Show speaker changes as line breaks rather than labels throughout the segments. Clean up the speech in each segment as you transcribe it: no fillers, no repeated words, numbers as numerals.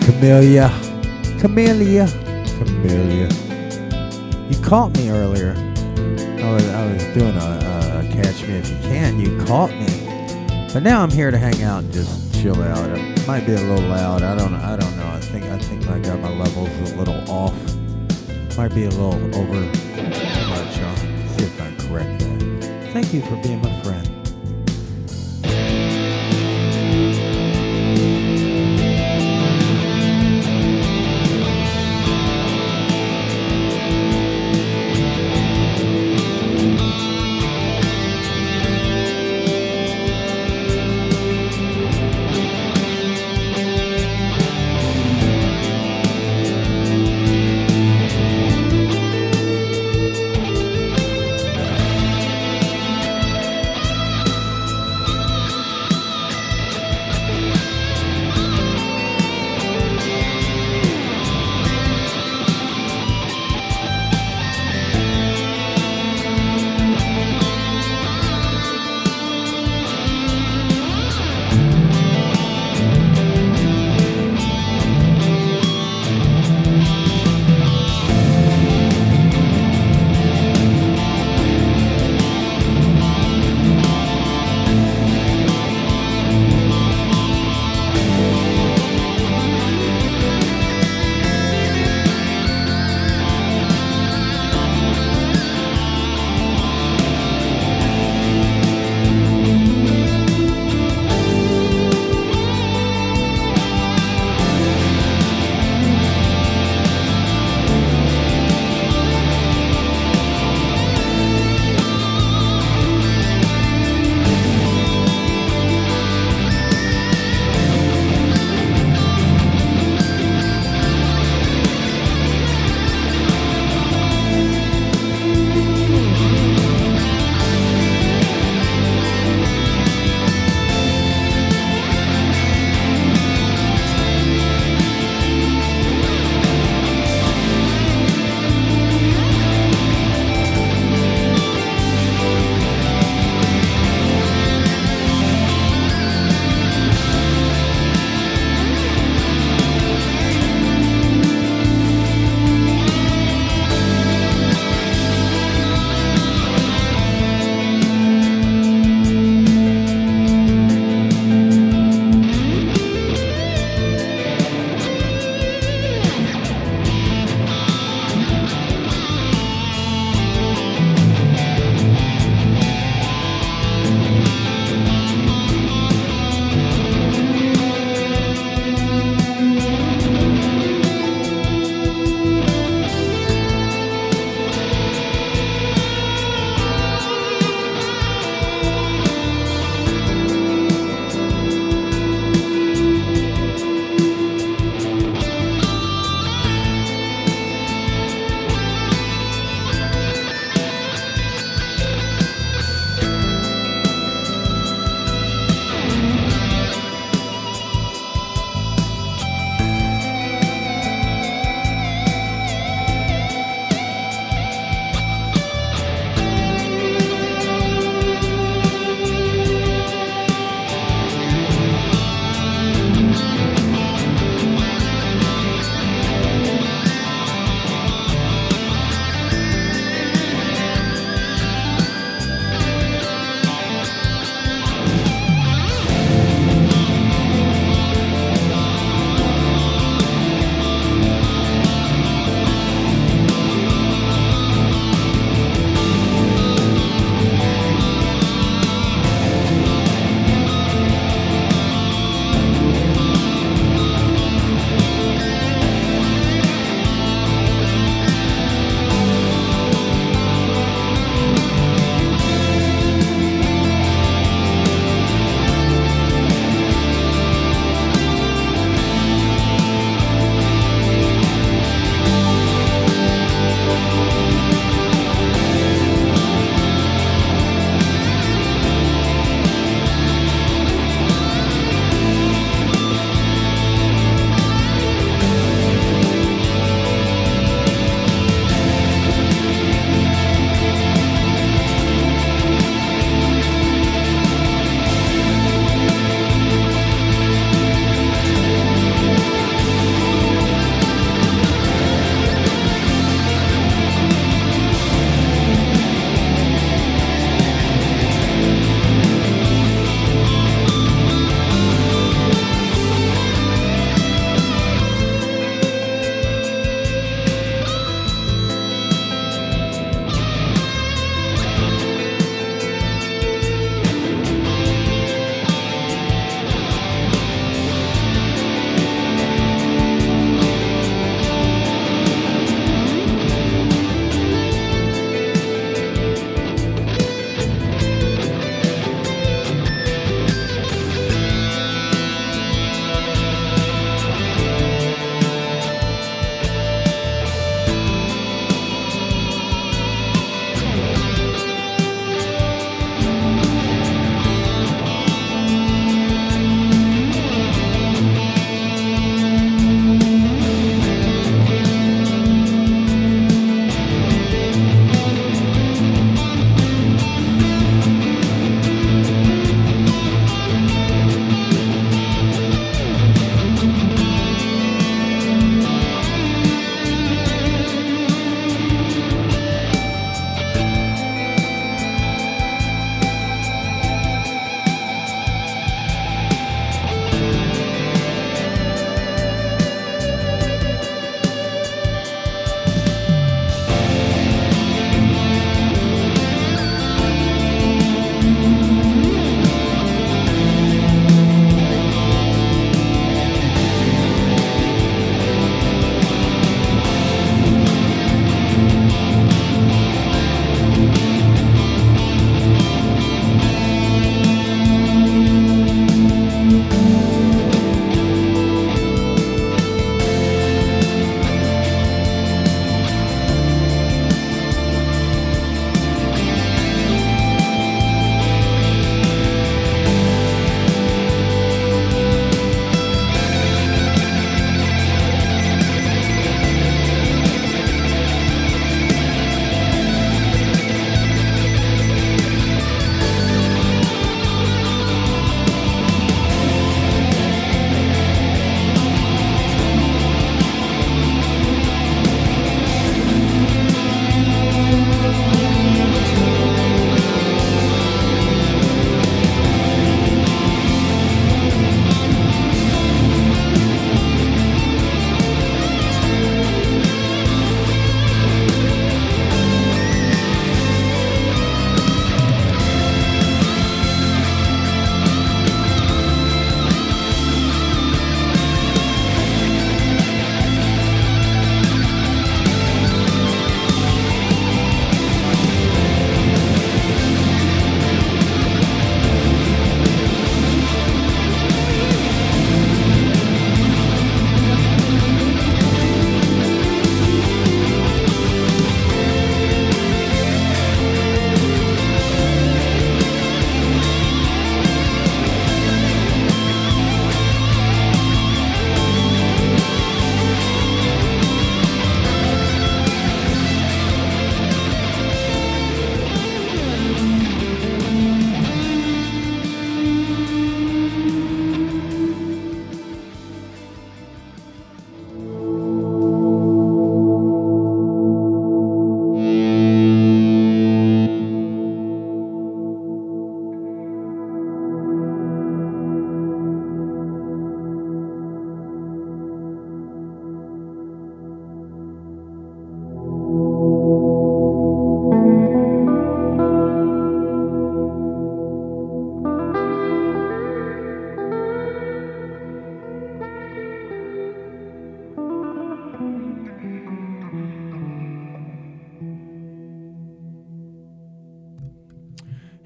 Camellia. Camellia. Camellia. You caught me earlier. I was doing a catch me if you can. You caught me. But now I'm here to hang out and just chill out. It might be a little loud. I don't know. I think I got my levels a little off. Might be a little over much. I'll see if I can correct that. Thank you for being my friend.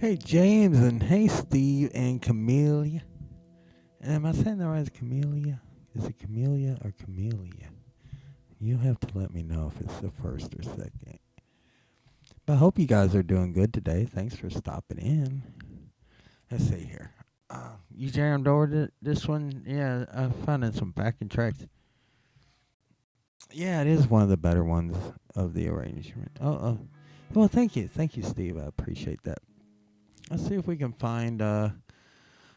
Hey, James, and hey, Steve, and Camellia. Am I saying that right? Camellia? Is it Camellia or Camellia? You'll have to let me know if it's the first or second. But I hope you guys are doing good today. Thanks for stopping in. Let's see here. You jammed over this one? Yeah, I'm finding some backing tracks. Yeah, it is one of the better ones of the arrangement. Well, thank you. Thank you, Steve. I appreciate that. Let's see if we can find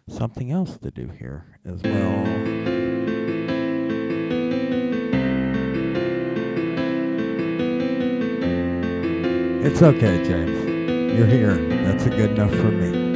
something else to do here as well. It's okay, James. You're here. That's good enough for me.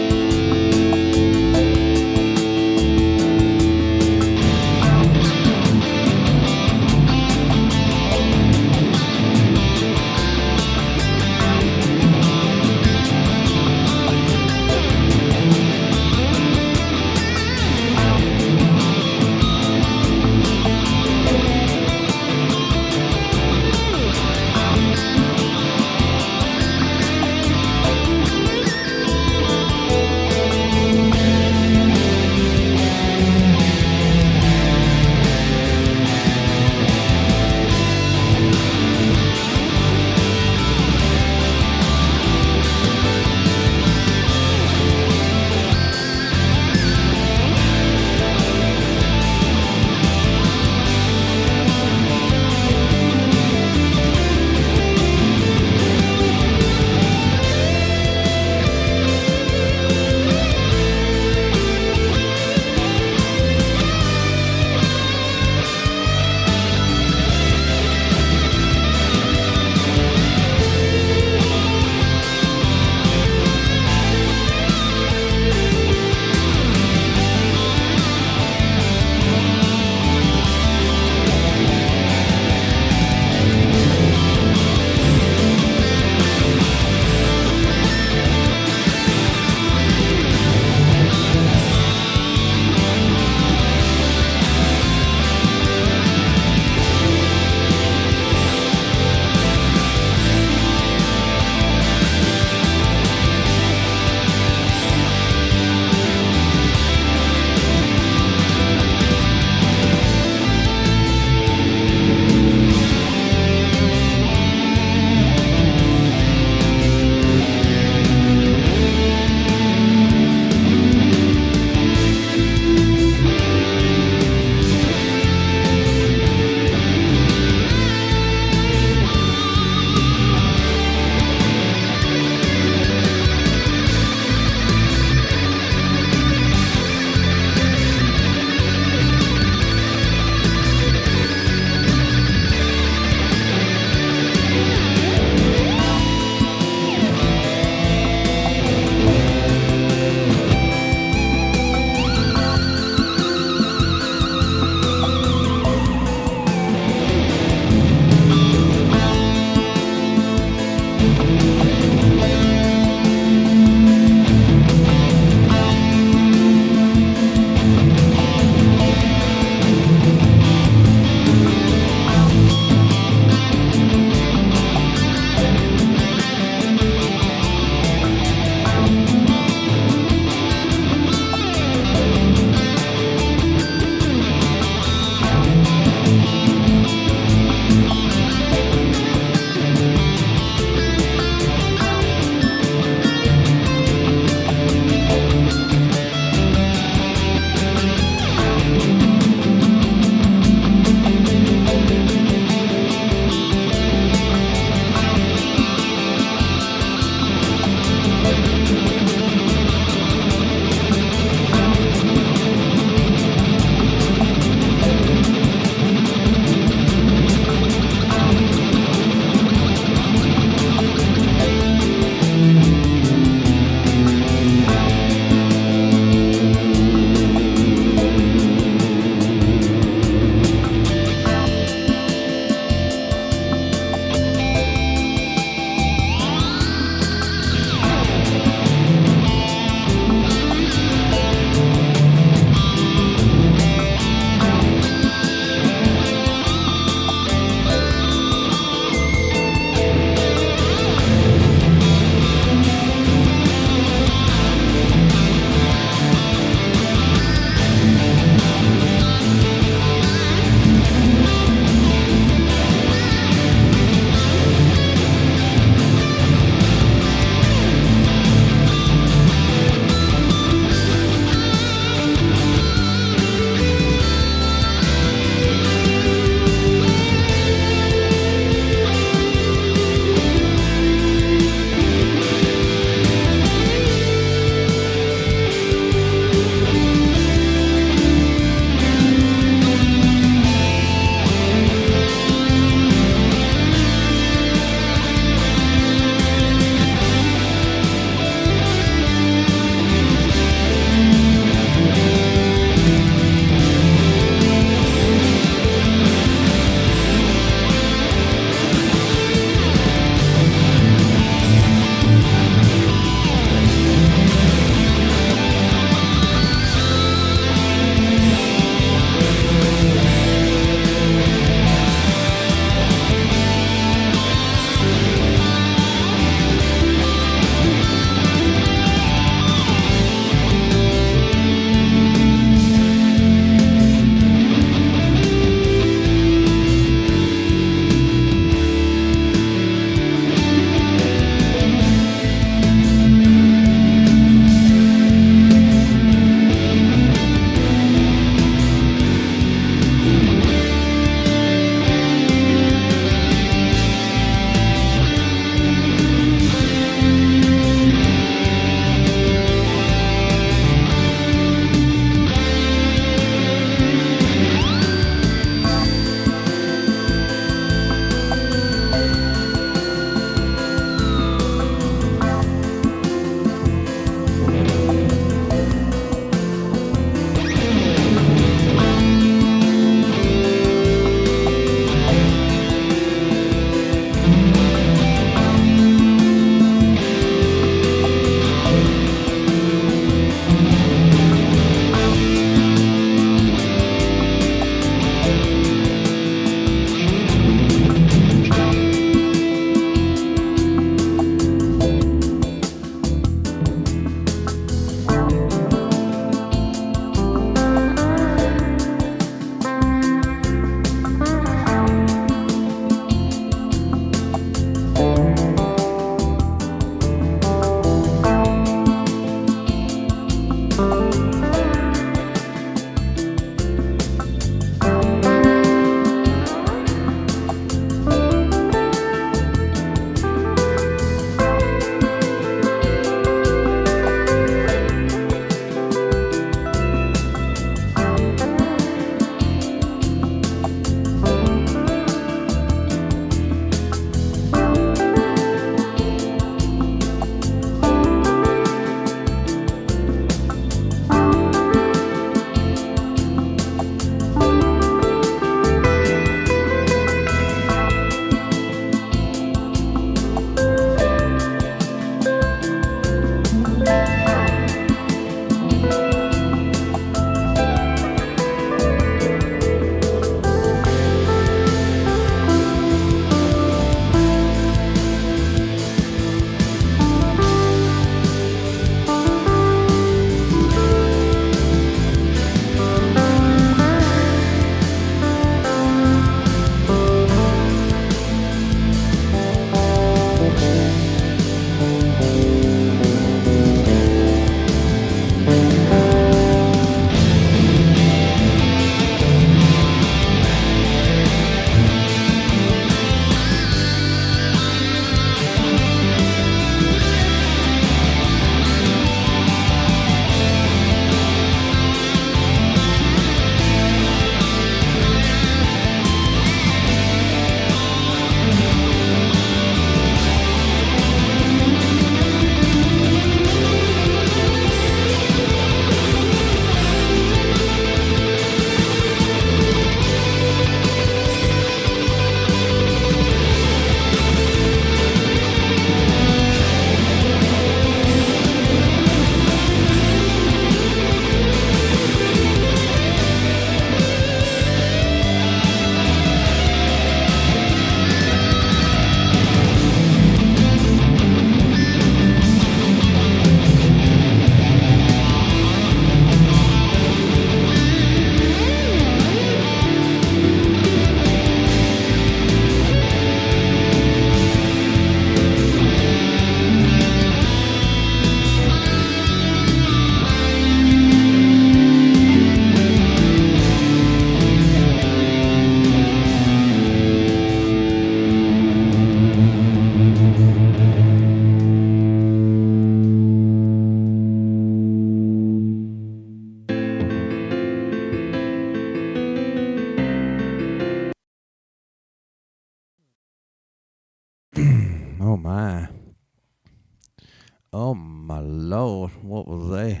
Oh my lord, what was that?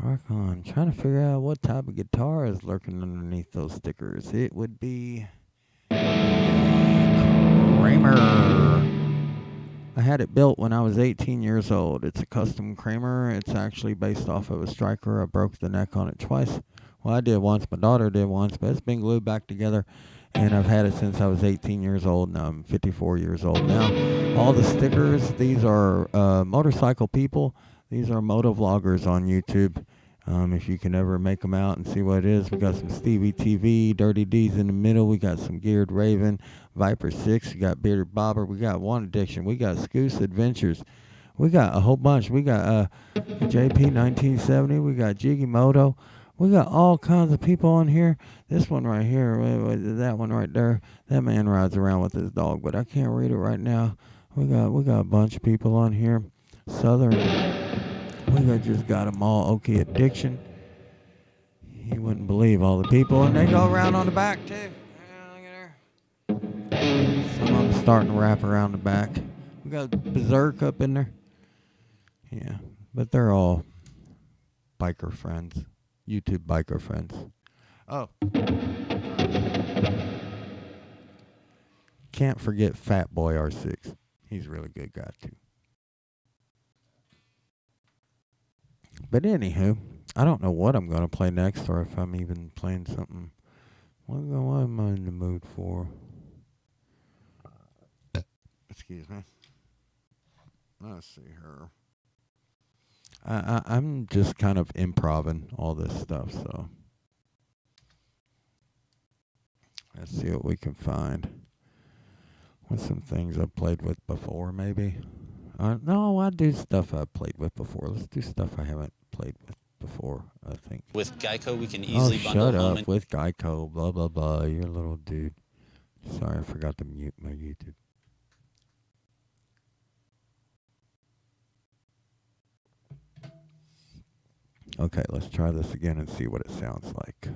Rock on. Trying to figure out what type of guitar is lurking underneath those stickers. It would be Kramer. I had it built when I was 18 years old. It's a custom Kramer. It's actually based off of a Striker. I broke the neck on it twice. Well, I did once. My daughter did once, but it's been glued back together. And I've had it since I was 18 years old. Now I'm 54 years old now. All the stickers, these are motorcycle people. These are moto vloggers on YouTube. If you can ever make them out and see what it is. We got some Stevie TV, Dirty D's in the middle. We got some Geared Raven, Viper 6. We got Bearded Bobber. We got One Addiction. We got Scoose Adventures. We got a whole bunch. We got JP 1970. We got Jiggy Moto. We got all kinds of people on here. This one right here, that one right there, that man rides around with his dog, but I can't read it right now. We got a bunch of people on here. Southern. We just got them all. Okay, Addiction. You wouldn't believe all the people, and they go around on the back too. Yeah, look at her. Some of them starting to wrap around the back. We got Berserk up in there. Yeah, but they're all biker friends. YouTube biker friends. Oh. Can't forget Fat Boy R6. He's a really good guy too. But anywho, I don't know what I'm going to play next or if I'm even playing something. What am I in the mood for? Excuse me. Let's see here. I'm just kind of improvising all this stuff, so let's see what we can find. What's some things I've played with before, maybe? No, I do stuff I've played with before. Let's do stuff I haven't played with before, I think.
With Geico, we can easily bundle
shut
home
up. With Geico, blah, blah, blah. You're a little dude. Sorry, I forgot to mute my YouTube. Okay, let's try this again and see what it sounds like.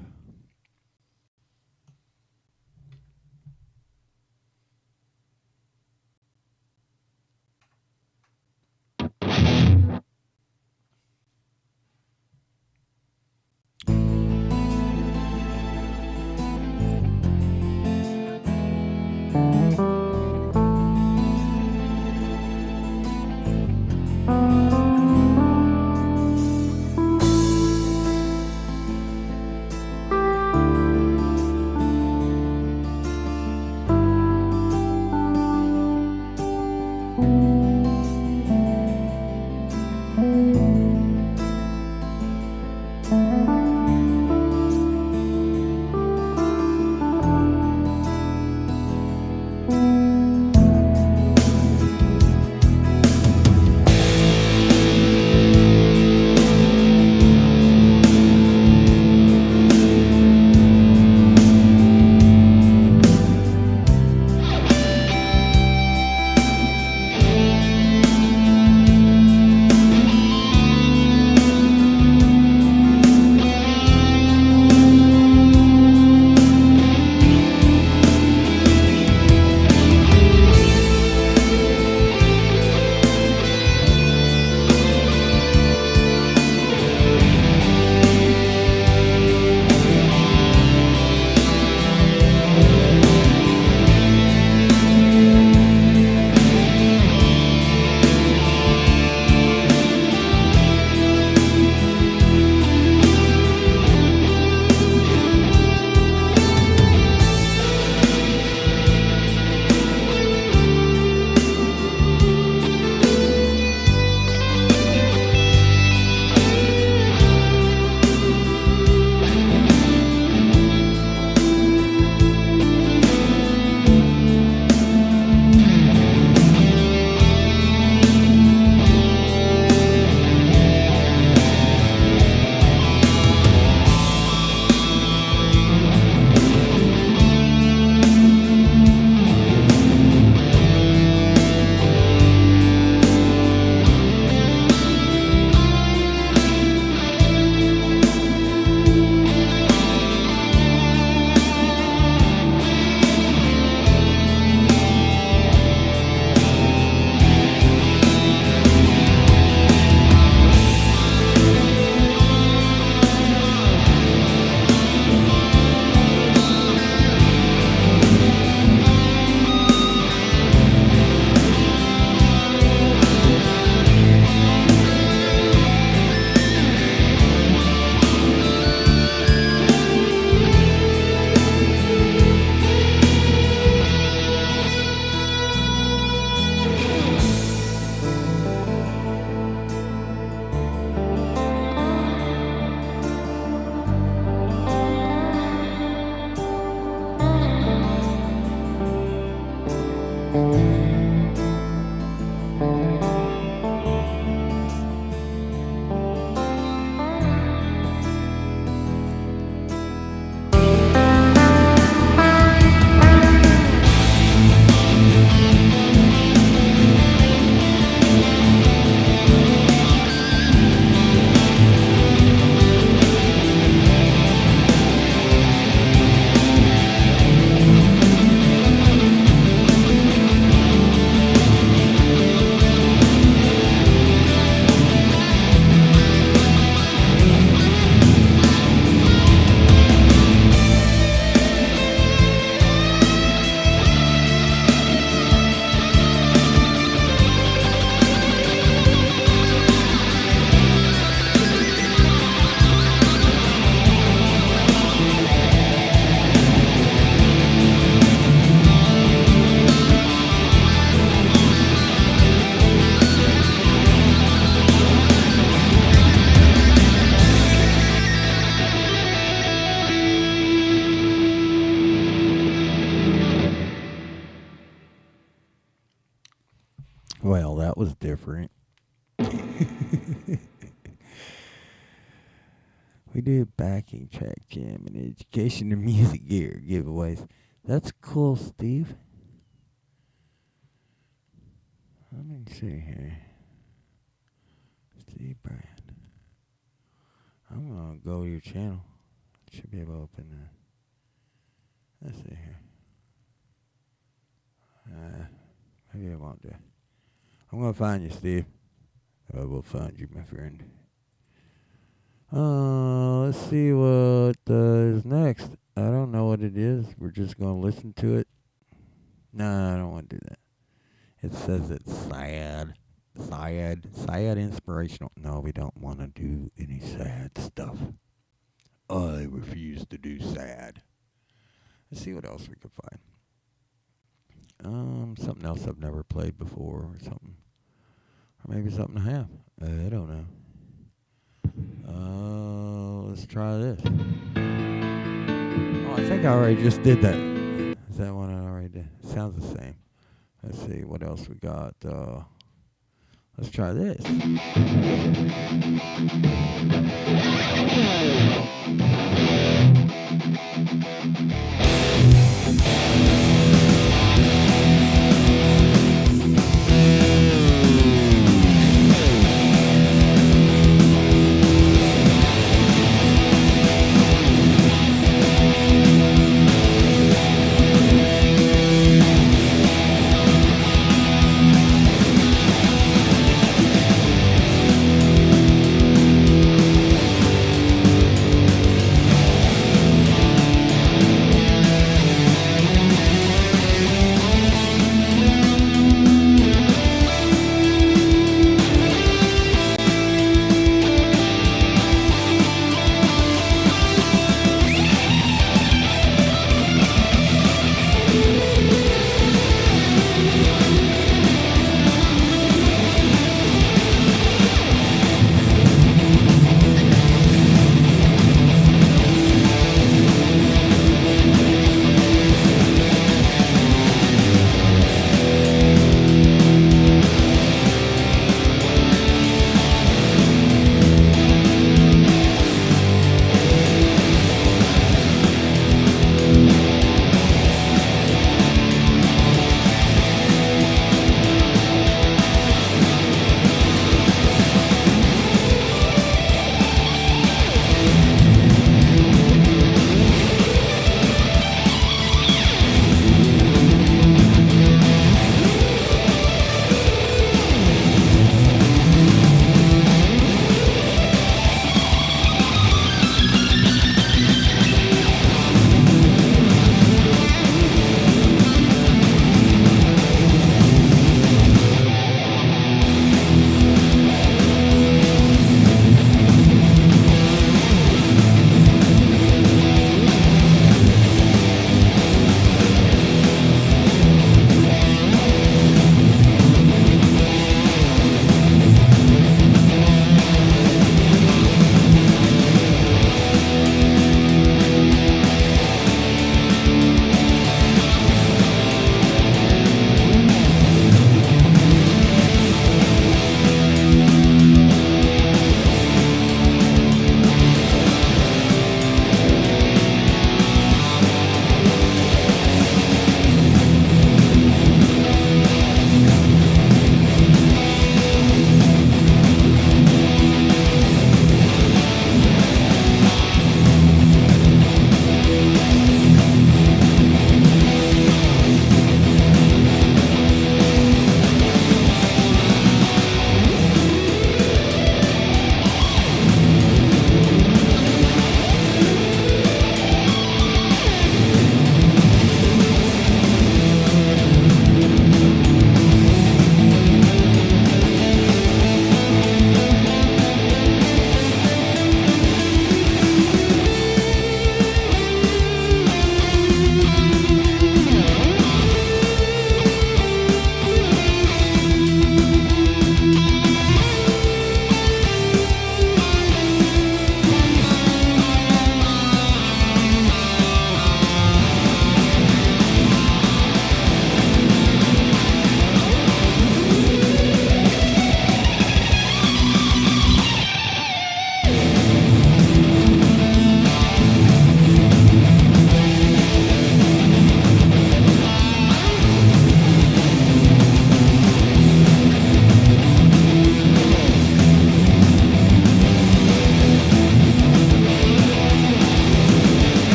Well, that was different. We did backing track jam and education and music gear giveaways. That's cool, Steve. Let me see here. Steve Brand. I'm going to go to your channel. Should be able to open that. Let's see here. Maybe I won't do. I'm going to find you, Steve. I will find you, my friend. Let's see what is next. I don't know what it is. We're just going to listen to it. No, I don't want to do that. It says it's sad. Sad inspirational. No, we don't want to do any sad stuff. I refuse to do sad. Let's see what else we can find. Something else I've never played before or something. Or maybe something I have. I don't know. Let's try this. Oh, I think I already just did that. Is that one I already did? Sounds the same. Let's see what else we got. Let's try this.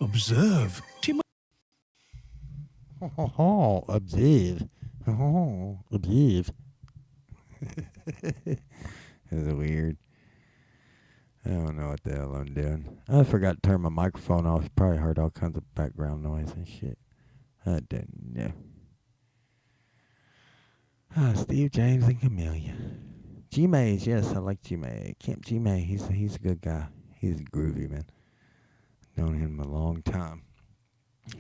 Observe.
Oh, observe. Oh, observe. It's weird. I don't know what the hell I'm doing. I forgot to turn my microphone off. Probably heard all kinds of background noise and shit. I didn't know. Steve James and Camellia. G-Maze, yes, I like G-Maze. Camp G-Maze, he's a good guy. He's groovy, man. Known him a long time.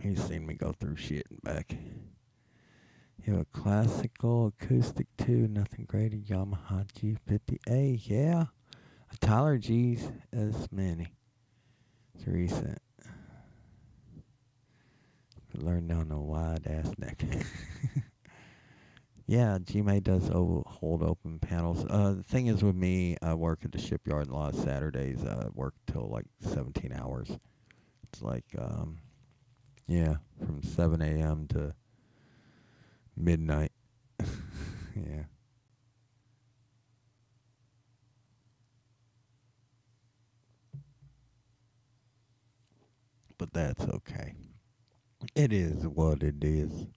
He's seen me go through shit and back. You have a classical acoustic too, nothing greater. Yamaha G50A, yeah. A Tyler G's as many. It's recent. Learn down a wide ass neck. Yeah, G-May does hold open panels. The thing is with me, I work at the shipyard a lot of Saturdays. I work till like 17 hours. It's like, from 7 a.m. to midnight. Yeah. But that's okay. It is what it is.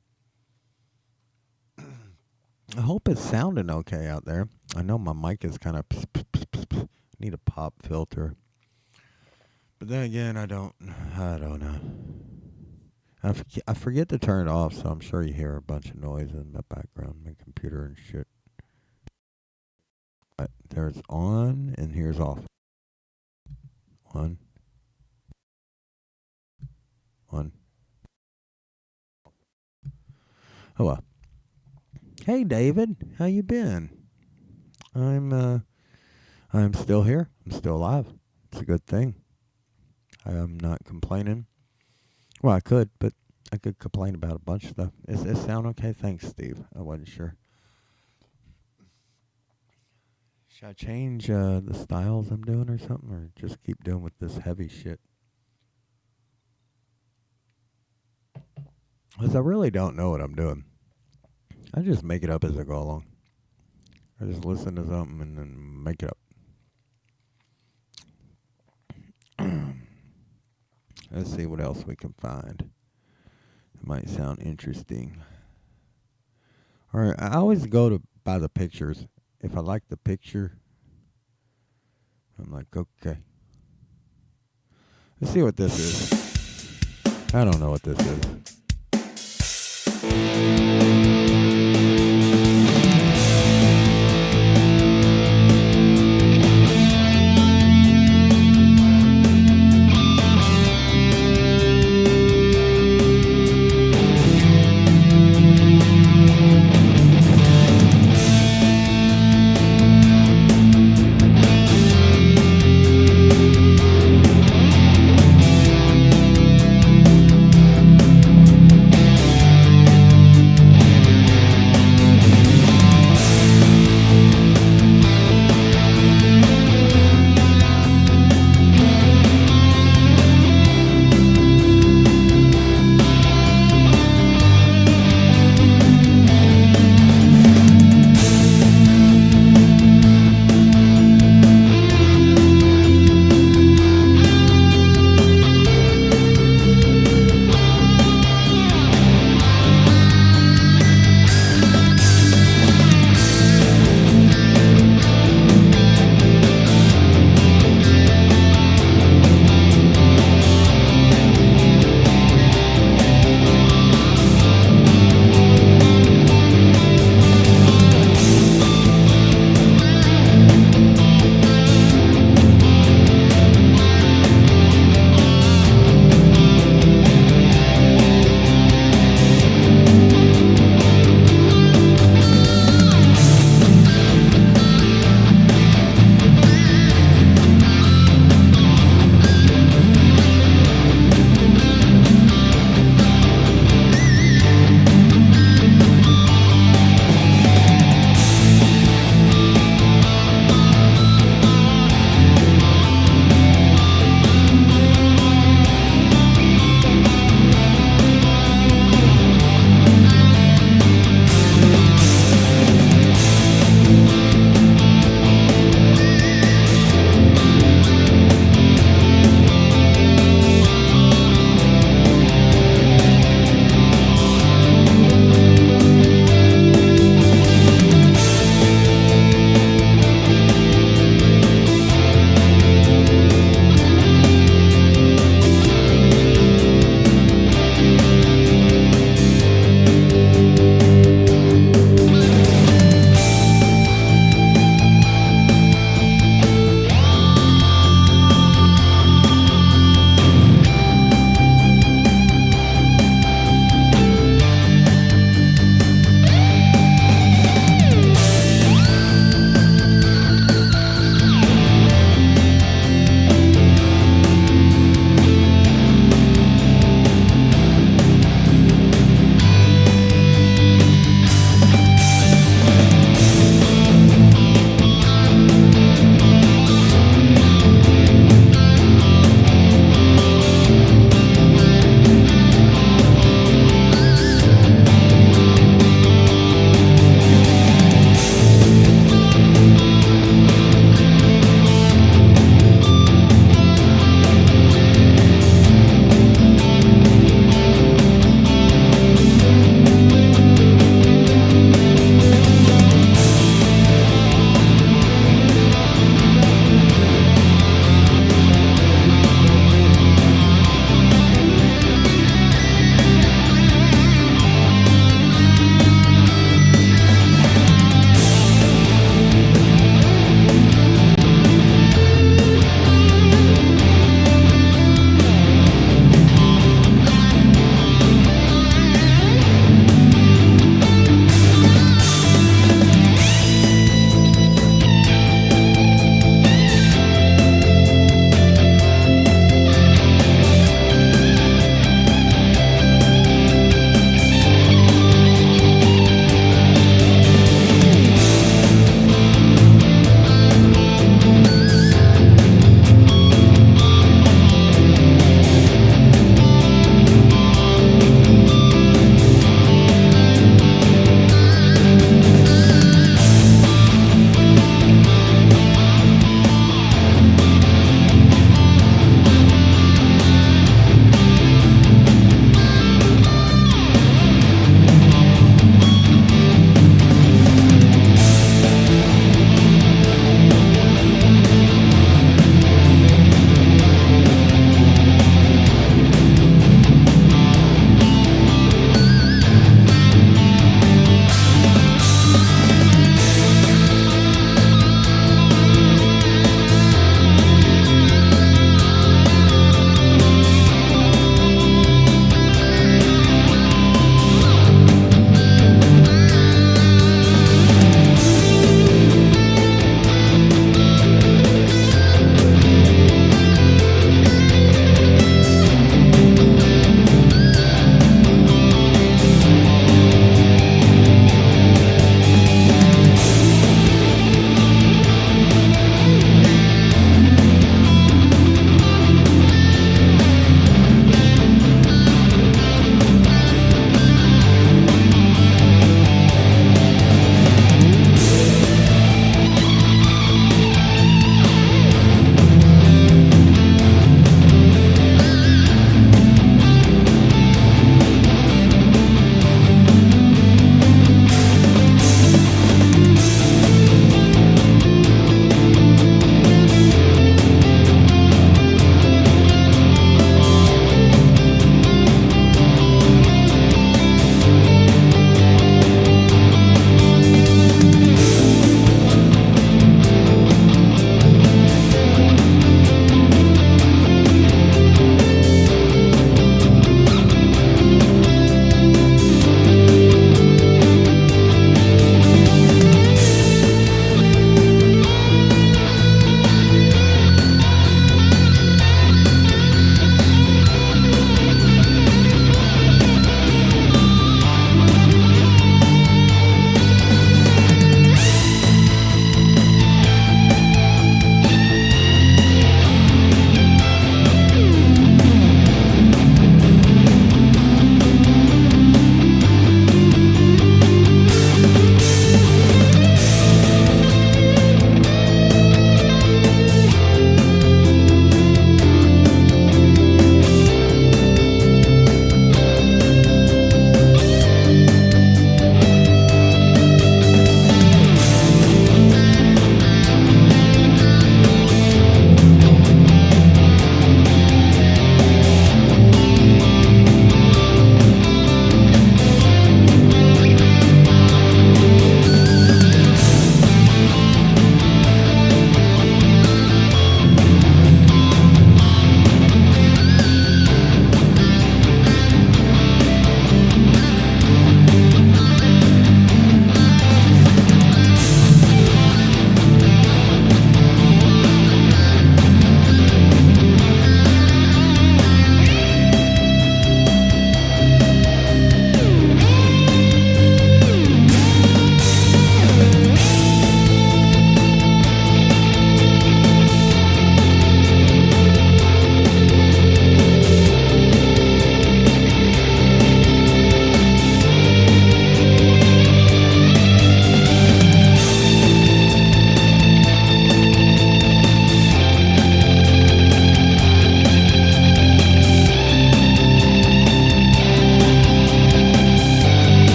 I hope it's sounding okay out there. I know my mic is kind of need a pop filter. But then again, I don't know. I forget to turn it off, so I'm sure you hear a bunch of noise in the background, my computer and shit. But there's on and here's off. On. Oh well. Hey David, how you been? I'm still here. I'm still alive. It's a good thing. I'm not complaining. Well, I could, but I could complain about a bunch of stuff. Does it sound okay? Thanks, Steve. I wasn't sure. Should I change the styles I'm doing or something, or just keep doing with this heavy shit? Because I really don't know what I'm doing. I just make it up as I go along. I just listen to something and then make it up. Let's see what else we can find. It might sound interesting. All right, I always go by the pictures. If I like the picture, I'm like, okay. Let's see what this is. I don't know what this is.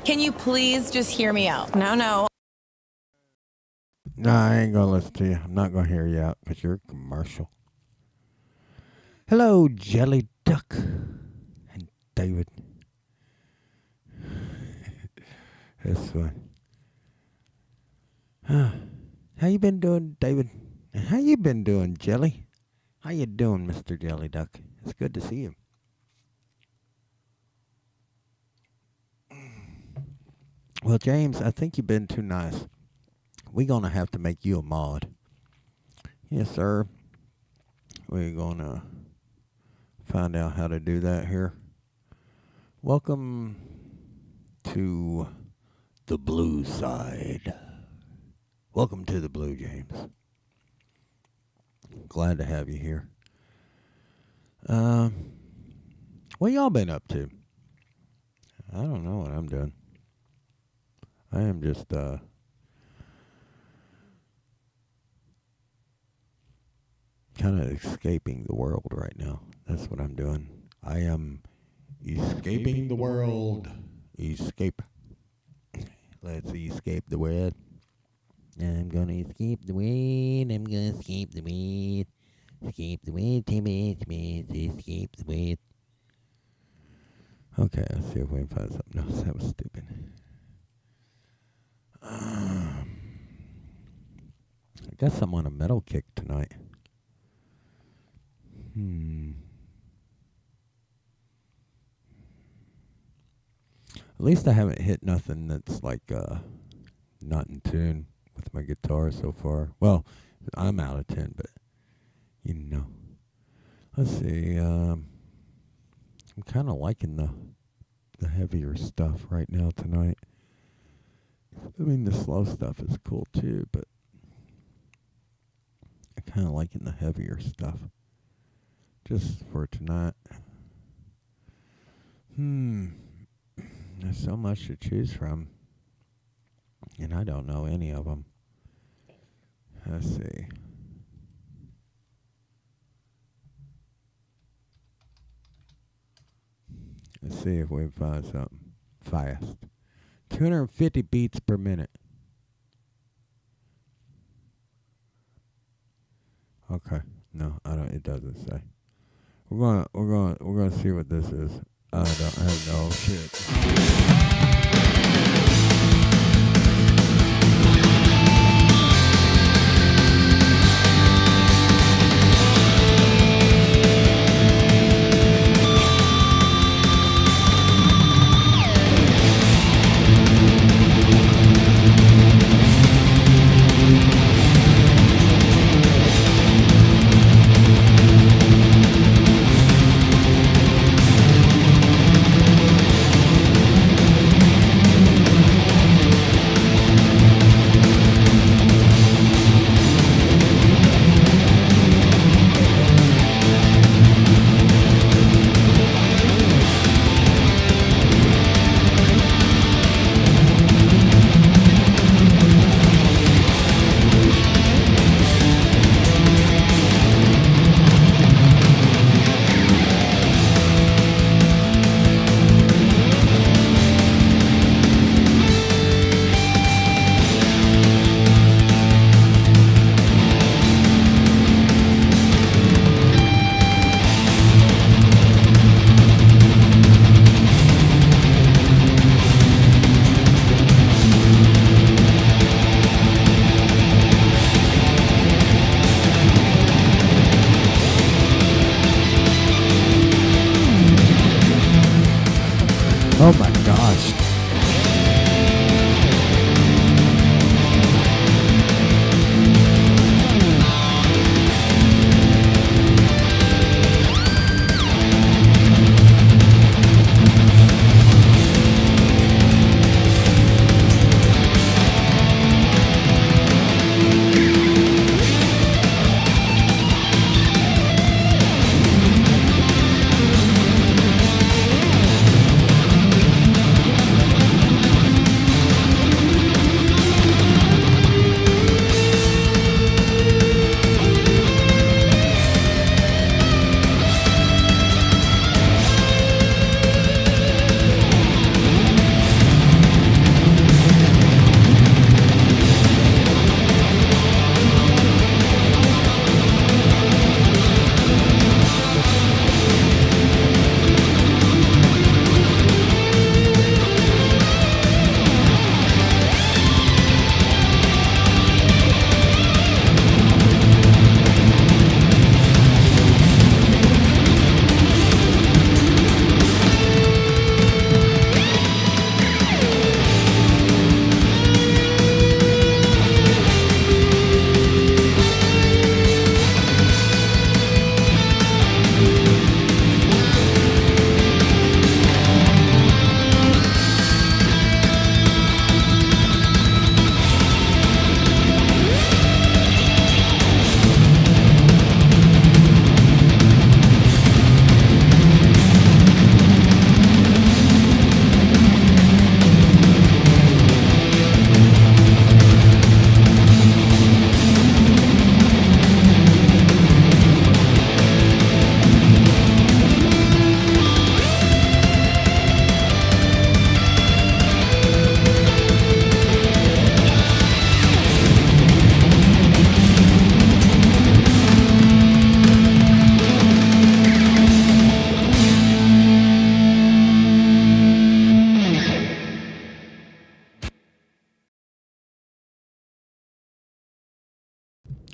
Can you please just hear me out? No.
No, I ain't gonna listen to you. I'm not gonna hear you out because you're a commercial. Hello, Jelly Duck and David. That's fun. How you been doing, David? And how you been doing, Jelly? How you doing, Mr. Jelly Duck? It's good to see you. Well, James, I think you've been too nice. We're going to have to make you a mod. Yes, sir. We're going to find out how to do that here. Welcome to the blue side. Welcome to the blue, James. Glad to have you here. What y'all been up to? I don't know what I'm doing. I am just kind of escaping the world right now. That's what I'm doing. I am escaping the world. Escape. Let's escape the world. I'm gonna escape the world. I'm gonna escape the world. Escape the world, Timmy, escape the world. Okay, let's see if we can find something else. That was stupid. I guess I'm on a metal kick tonight. At least I haven't hit nothing that's like not in tune with my guitar so far. Well, I'm out of tune, but you know. Let's see. I'm kind of liking the heavier stuff right now tonight. I mean, the slow stuff is cool too, but I'm kind of liking the heavier stuff. Just for tonight. There's so much to choose from, and I don't know any of them. Let's see. Let's see if we can find something fast. 250 beats per minute. Okay. No, I don't. It doesn't say. We're gonna see what this is. I don't have no shit. Oh my gosh.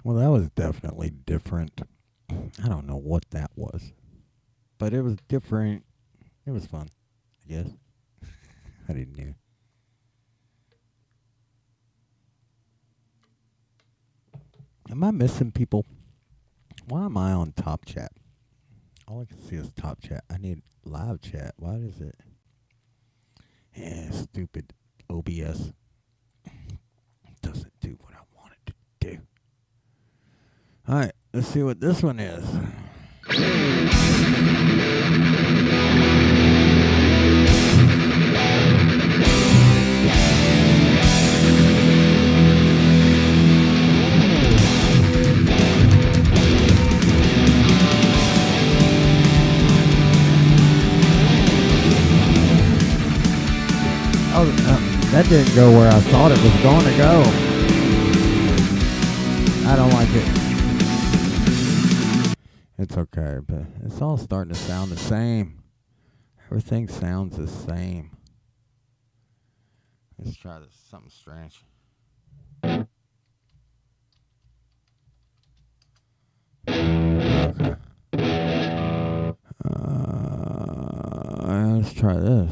Well, that was definitely different. I don't know what that was, but it was different. It was fun, I guess. I didn't know. Am I missing people? Why am I on Top Chat? All I can see is Top Chat. I need live chat. Why is it? Yeah, stupid OBS. Doesn't do what I want it to do. Alright, let's see what this one is. Oh, that didn't go where I thought it was going to go. I don't like it. It's okay, but it's all starting to sound the same. Everything sounds the same. Let's try this. Something strange. Okay. Let's try this.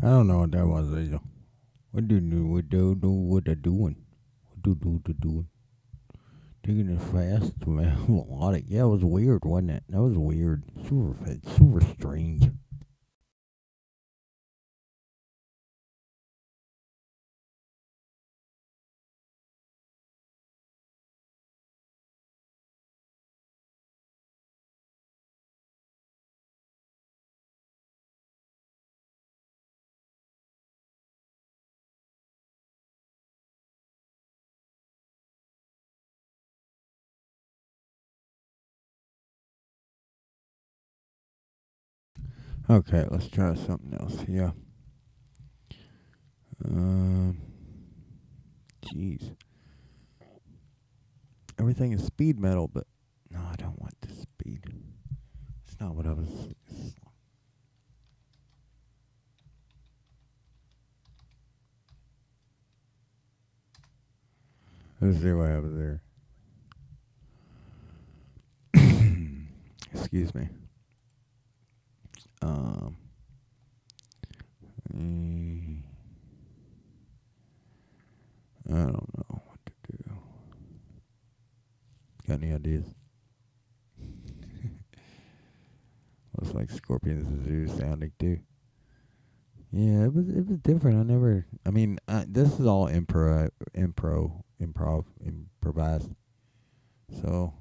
I don't know what that was either. What do you what do what they're doing? What do doing? Taking it fast, man. A lot of yeah, it was weird, wasn't it? That was weird. Super strange. Okay, let's try something else. Yeah. Jeez. Everything is speed metal, but no, I don't want the speed. It's not what I was. Let's see what happens there. Excuse me. I don't know what to do. Got any ideas? Looks like Scorpions Zoo sounding too. Yeah, it was different. This is all improvised. So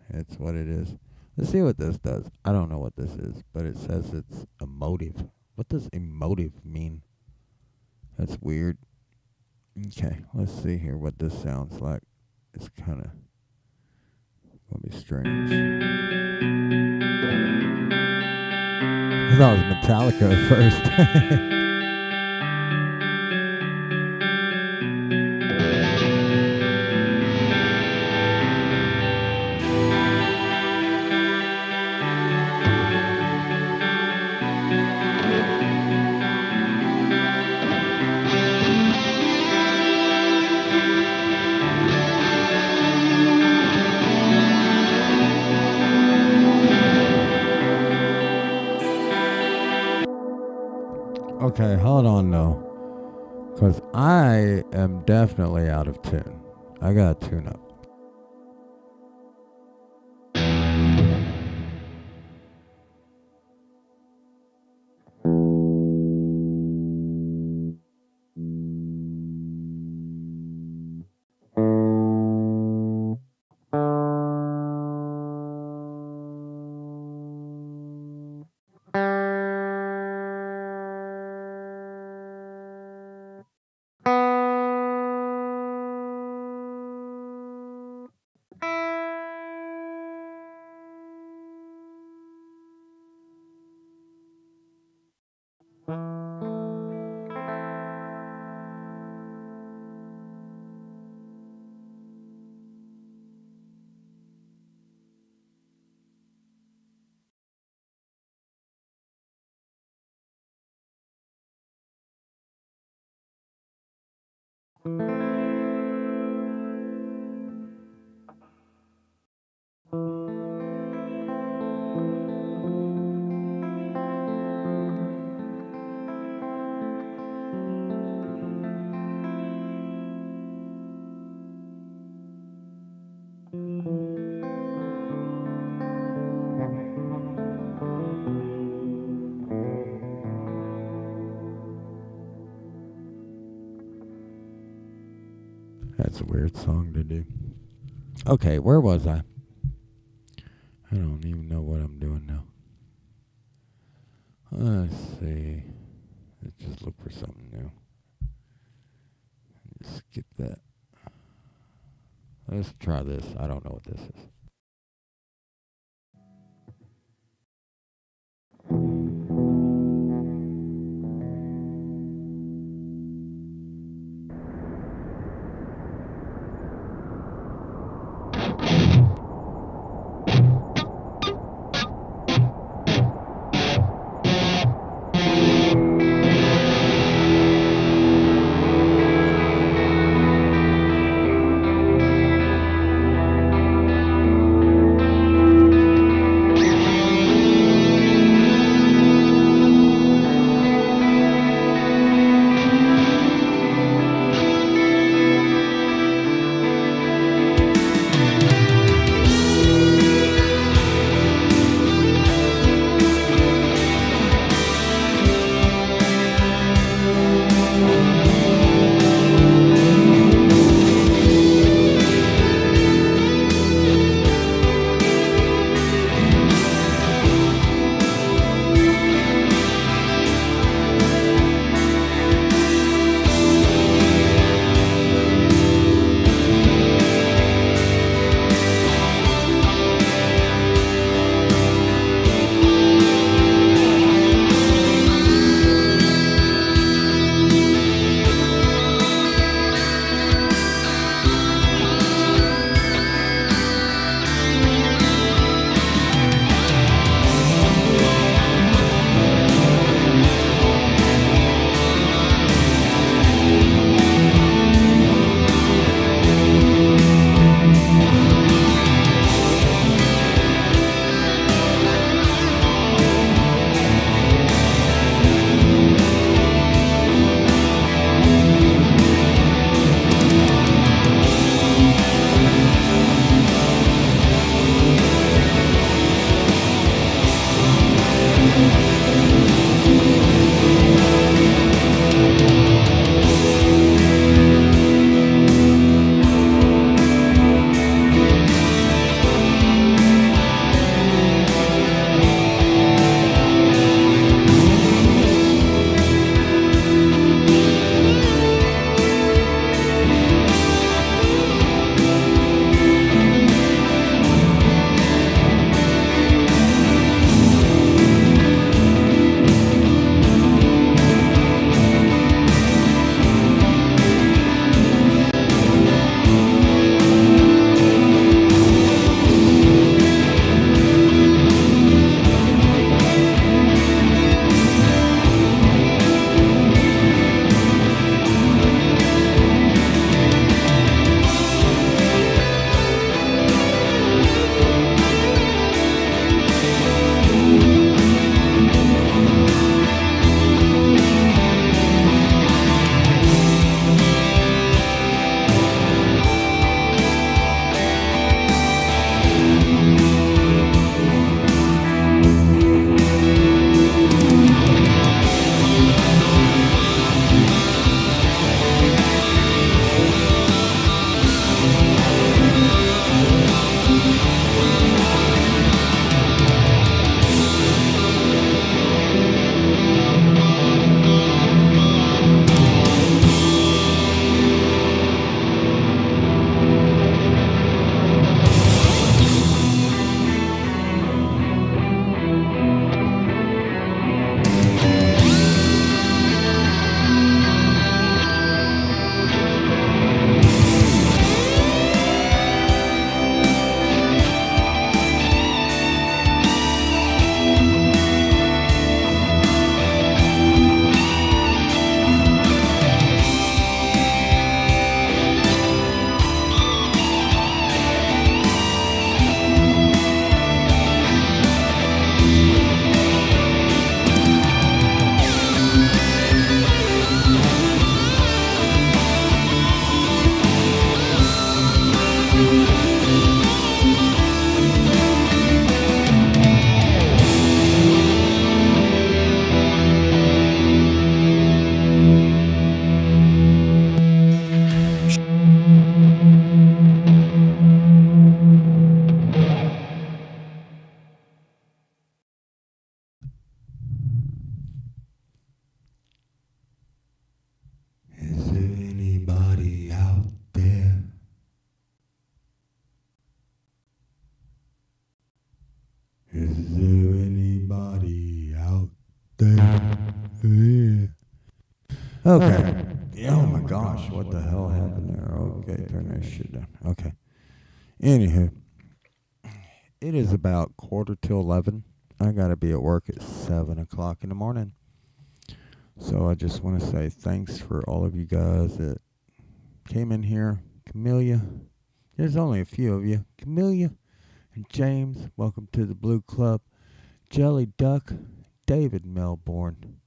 it's what it is. Let's see what this does. I don't know what this is, but it says it's emotive. What does emotive mean? That's weird. Okay, let's see here what this sounds like. It's kind of gonna be strange. I thought it was Metallica at first. Okay, hold on though, because I am definitely out of tune. I got to tune up. That's a weird song to do. Okay, where was I? I don't even know what I'm doing now. Let's see. Let's just look for something new. Just skip that. Let's try this. I don't know what this is. Okay. Yeah, oh my gosh, what the hell happened there? Okay, turn that shit down. Okay. Anywho, it is about 11:15. I gotta be at work at 7 o'clock in the morning. So I just want to say thanks for all of you guys that came in here. Camellia, there's only a few of you. Camellia and James, welcome to the Blue Club. Jelly Duck, David Melbourne,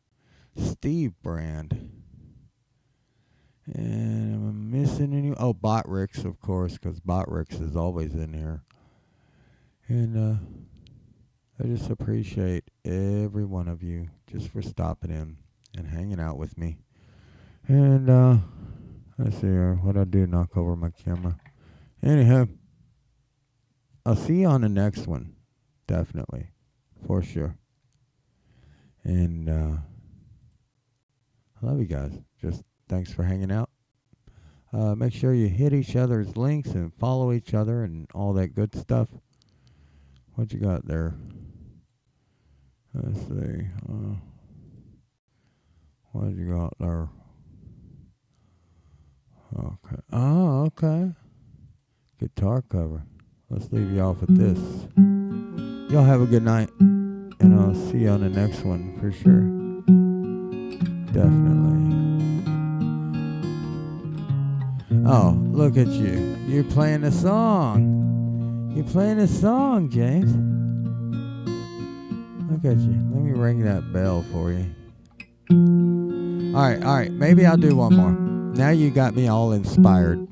Steve Brand, and I'm missing any. Oh, Botrix, of course, because Botrix is always in here. And I just appreciate every one of you just for stopping in and hanging out with me. And let's see here. What I do, knock over my camera. Anyhow, I'll see you on the next one. Definitely. For sure. And I love you guys. Just thanks for hanging out. Make sure you hit each other's links and follow each other and all that good stuff. What you got there? Let's see. What you got there? Okay. Oh, okay. Guitar cover. Let's leave you off with this. Y'all have a good night. And I'll see you on the next one for sure. Definitely. Oh, look at you. You're playing a song. You're playing a song, James. Look at you. Let me ring that bell for you. All right. Maybe I'll do one more. Now you got me all inspired.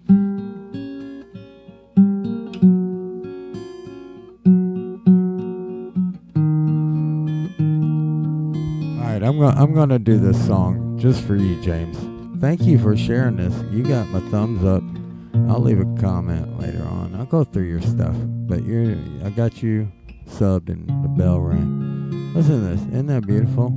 All right, I'm gonna do this song just for you, James. Thank you for sharing this. You got my thumbs up. I'll leave a comment later on. I'll go through your stuff, but I got you subbed and the bell rang. Listen to this. Isn't that beautiful?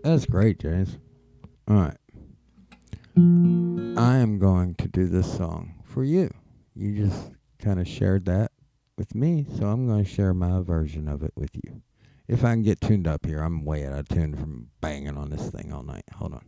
That's great, James. All right. I am going to do this song for you. You just kind of shared that with me, so I'm going to share my version of it with you. If I can get tuned up here, I'm way out of tune from banging on this thing all night. Hold on.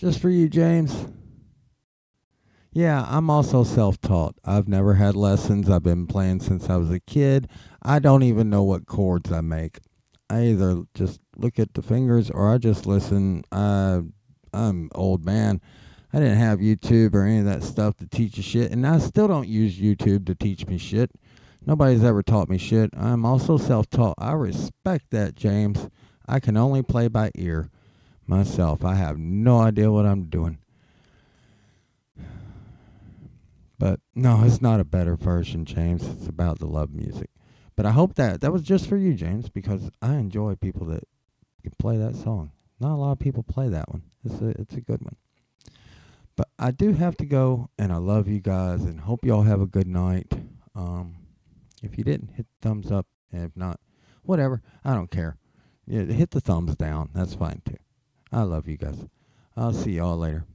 Just for you, James. Yeah, I'm also self-taught. I've never had lessons. I've been playing since I was a kid. I don't even know what chords I make. I either just look at the fingers or I just listen. I'm old man. I didn't have YouTube or any of that stuff to teach you shit, and I still don't use YouTube to teach me shit. Nobody's ever taught me shit. I'm also self-taught. I respect that, James. I can only play by ear myself. I have no idea what I'm doing. But no, it's not a better version, James. It's about the love music. But I hope that was just for you, James, because I enjoy people that can play that song. Not a lot of people play that one. It's a good one. But I do have to go, and I love you guys, and hope y'all have a good night. If you didn't, hit thumbs up, and if not, whatever. I don't care. Yeah, hit the thumbs down. That's fine too. I love you guys. I'll see y'all later.